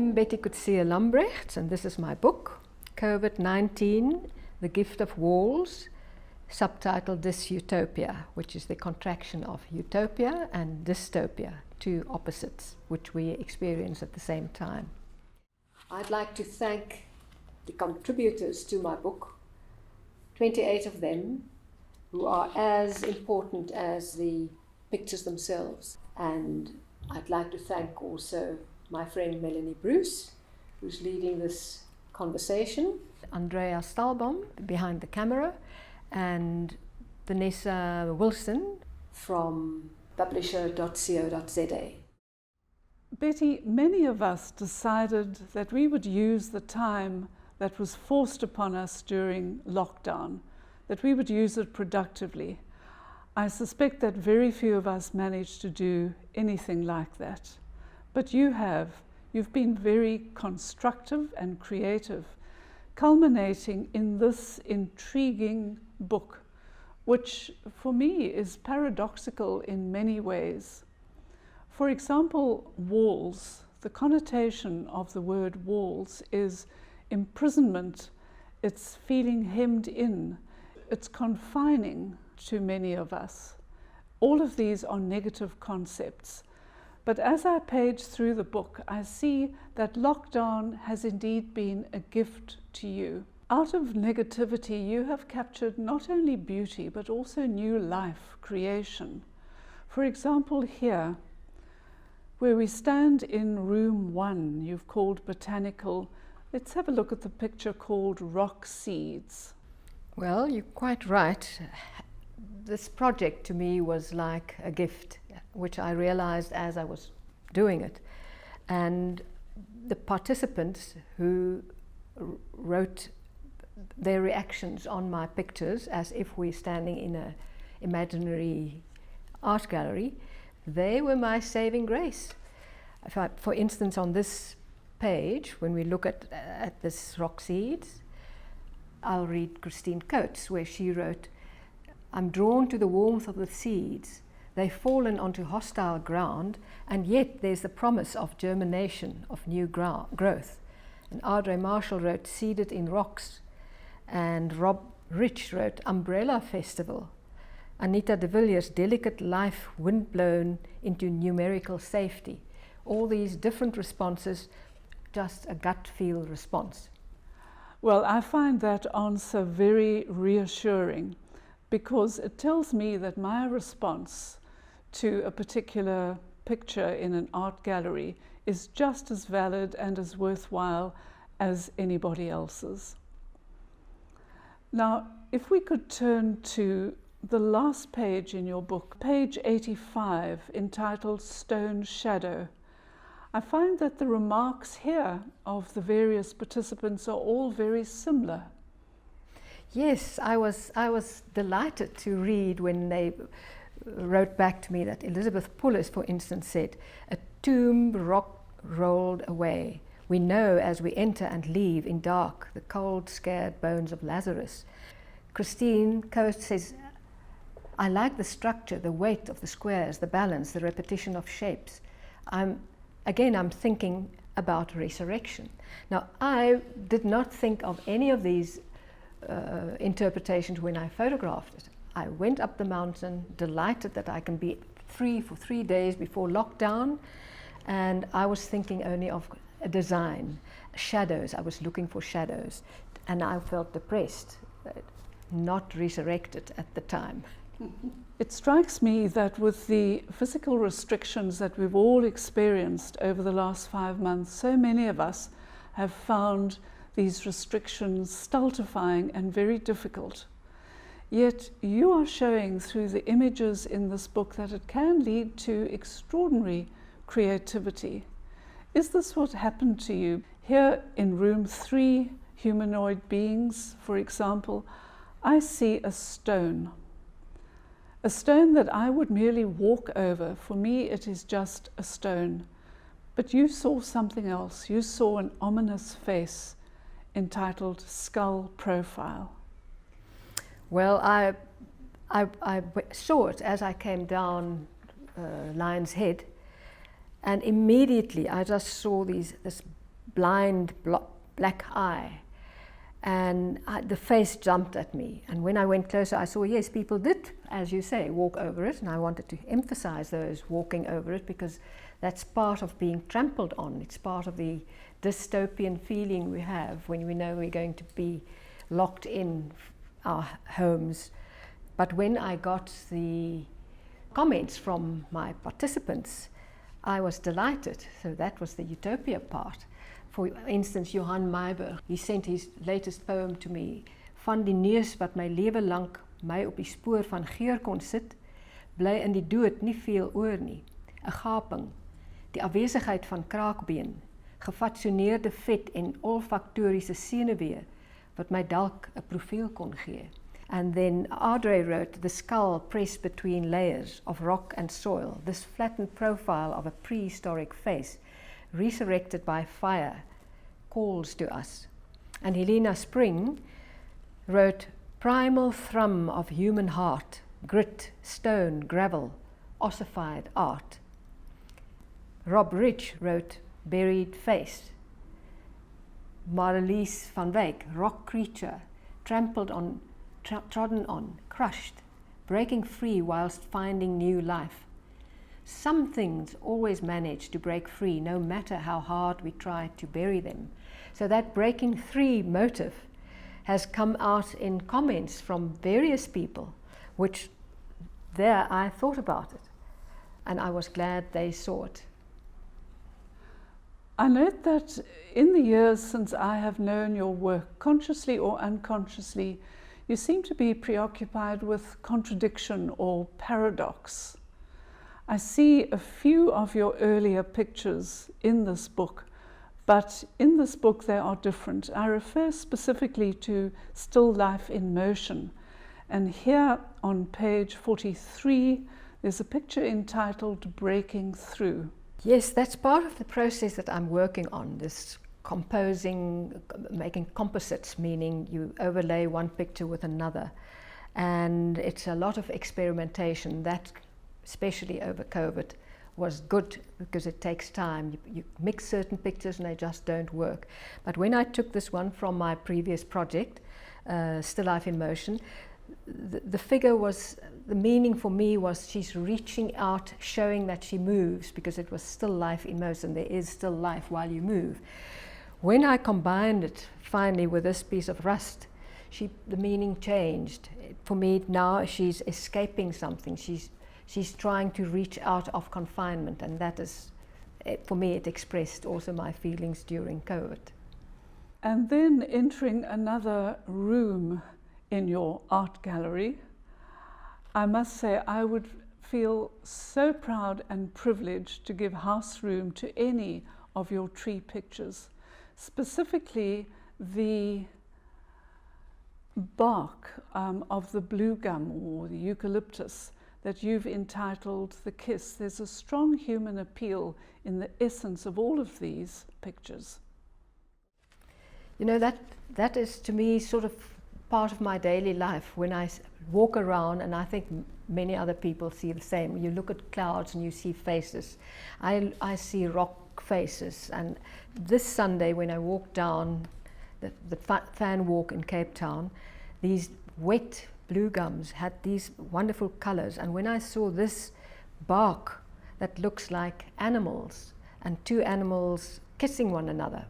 I'm Bette Coetzee Lambrecht, and this is my book, Covid-19, The Gift of Walls, subtitled Dys-U-Topia, which is the contraction of utopia and dystopia, two opposites which we experience at the same time. I'd like to thank the contributors to my book, 28 of them, who are as important as the pictures themselves. And I'd like to thank also my friend Melanie Bruce, who's leading this conversation, Andrea Stalbaum behind the camera, and Vanessa Wilson from publisher.co.za. Betty, many of us decided that we would use the time that was forced upon us during lockdown, that we would use it productively. I suspect that very few of us managed to do anything like that. But you have. You've been very constructive and creative, culminating in this intriguing book, which for me is paradoxical in many ways. For example, walls. The connotation of the word walls is imprisonment. It's feeling hemmed in. It's confining to many of us. All of these are negative concepts. But as I page through the book, I see that lockdown has indeed been a gift to you. Out of negativity, you have captured not only beauty, but also new life, creation. For example, here, where we stand in room 1, you've called Botanical. Let's have a look at the picture called Rock Seeds. Well, you're quite right. This project to me was like a gift, which I realized as I was doing it. And the participants who wrote their reactions on my pictures as if we're standing in an imaginary art gallery, they were my saving grace. For instance, on this page, when we look at this rock seeds, I'll read Christine Coates, where she wrote, "I'm drawn to the warmth of the seeds. They've fallen onto hostile ground, and yet there's the promise of germination, of new growth." And Audrey Marshall wrote, "Seeded in rocks." And Rob Rich wrote, "Umbrella Festival." Anita de Villiers, "Delicate life, windblown into numerical safety." All these different responses, just a gut feel response. Well, I find that answer very reassuring, because it tells me that my response to a particular picture in an art gallery is just as valid and as worthwhile as anybody else's. Now, if we could turn to the last page in your book, page 85, entitled Stone Shadow. I find that the remarks here of the various participants are all very similar. Yes, I was delighted to read when they wrote back to me that Elizabeth Pullis, for instance, said, "A tomb rock rolled away. We know as we enter and leave in dark the cold, scared bones of Lazarus." Christine Coates says, "I like the structure, the weight of the squares, the balance, the repetition of shapes." I'm thinking about resurrection. Now, I did not think of any of these interpretations when I photographed it. I went up the mountain, delighted that I can be free for 3 days before lockdown, and I was thinking only of a design, shadows. I was looking for shadows, and I felt depressed, not resurrected at the time. It strikes me that with the physical restrictions that we've all experienced over the last 5 months, so many of us have found these restrictions stultifying and very difficult. Yet you are showing through the images in this book that it can lead to extraordinary creativity. Is this what happened to you? Here in room 3, humanoid beings, for example, I see a stone. A stone that I would merely walk over. For me, it is just a stone. But you saw something else. You saw an ominous face entitled Skull Profile. Well, I saw it as I came down Lion's Head, and immediately I just saw this blind black eye. And the face jumped at me. And when I went closer, I saw, yes, people did, as you say, walk over it. And I wanted to emphasize those walking over it, because that's part of being trampled on. It's part of the dystopian feeling we have when we know we're going to be locked in our homes. But when I got the comments from my participants, I was delighted. So that was the utopia part. For instance, Johan Meiberg, he sent his latest poem to me. Van die neus wat my lewe lank my op die spoor van geur kon sit, bly in die dood nie veel oor nie. 'n Gaping, die afwesigheid van kraakbeen, gefatsoeneerde vet en olfaktoriese senuwee wat my dalk 'n profiel kon gee. And then Audrey wrote, the skull pressed between layers of rock and soil, this flattened profile of a prehistoric face, resurrected by fire, calls to us. And Helena Spring wrote, primal thrum of human heart, grit, stone, gravel, ossified art. Rob Rich wrote, buried face. Marlies van Wyk, rock creature, trampled on, trodden on, crushed, breaking free whilst finding new life. Some things always manage to break free, no matter how hard we try to bury them. So that breaking free motive has come out in comments from various people, which there I thought about it, and I was glad they saw it. I note that in the years since I have known your work, consciously or unconsciously, you seem to be preoccupied with contradiction or paradox. I see a few of your earlier pictures in this book, but in this book they are different. I refer specifically to Still Life in Motion, and here on page 43 there's a picture entitled Breaking Through. Yes, that's part of the process that I'm working on, this composing, making composites, meaning you overlay one picture with another. And it's a lot of experimentation. That, especially over COVID, was good because it takes time. You mix certain pictures and they just don't work. But when I took this one from my previous project, Still Life in Motion, the figure was, the meaning for me was she's reaching out, showing that she moves, because it was still life in motion. There is still life while you move. When I combined it finally with this piece of rust, the meaning changed. For me now, she's escaping something. She's trying to reach out of confinement, and that is, for me, it expressed also my feelings during COVID. And then entering another room in your art gallery, I must say I would feel so proud and privileged to give house room to any of your tree pictures, specifically the bark of the blue gum or the eucalyptus that you've entitled The Kiss. There's a strong human appeal in the essence of all of these pictures. You know, that is to me sort of part of my daily life when I walk around, and I think many other people see the same. You look at clouds and you see faces. I see rock faces, and this Sunday when I walked down the fan walk in Cape Town, these wet blue gums had these wonderful colors, and when I saw this bark that looks like animals and two animals kissing one another,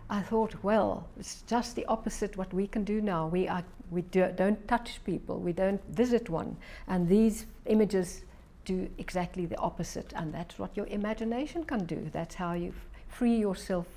I thought, well, it's just the opposite what we can do now. We don't touch people, we don't visit one, and these images do exactly the opposite, and that's what your imagination can do. That's how you free yourself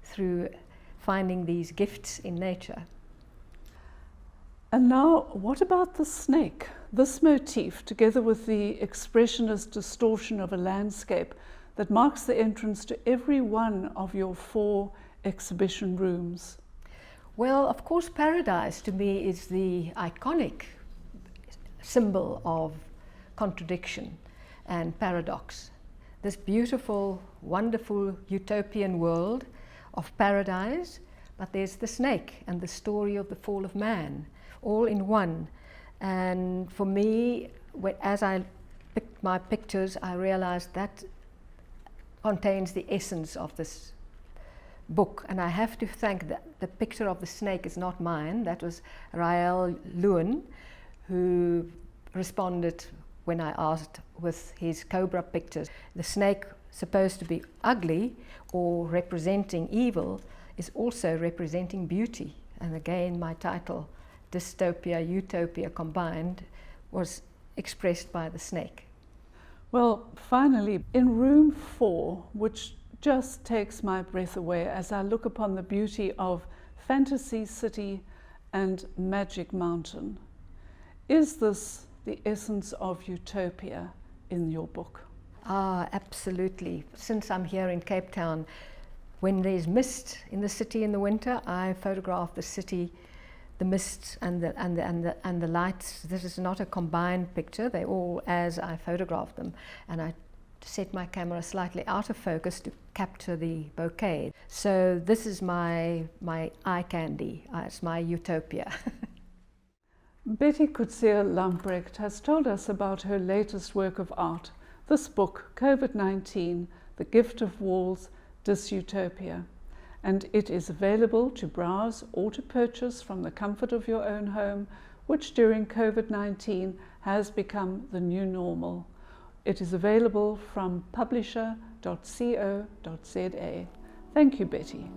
through finding these gifts in nature. And now, what about the snake? This motif, together with the expressionist distortion of a landscape that marks the entrance to every one of your 4 exhibition rooms. Well, of course, paradise to me is the iconic symbol of contradiction and paradox. This beautiful, wonderful utopian world of paradise, but there's the snake and the story of the fall of man, all in one. And for me, as I picked my pictures, I realized that contains the essence of this book, and I have to thank that the picture of the snake is not mine. That was Rael Lewin, who responded when I asked with his cobra pictures. The snake, supposed to be ugly or representing evil, is also representing beauty. And again, my title, Dystopia, Utopia combined, was expressed by the snake. Well, finally, in room 4, which just takes my breath away as I look upon the beauty of Fantasy City and Magic Mountain, is this the essence of utopia in your book? Ah, absolutely. Since I'm here in Cape Town, when there's mist in the city in the winter, I photograph the city, the mist and the lights. This is not a combined picture. They're all as I photograph them, and I set my camera slightly out of focus to capture the bouquet. So this is my eye candy. It's my utopia. Bette Coetzee Lambrecht has told us about her latest work of art, this book, COVID-19, The Gift of Walls, Dys-U-Topia, and it is available to browse or to purchase from the comfort of your own home, which during COVID-19 has become the new normal. It is available from publisher.co.za. Thank you, Bettie.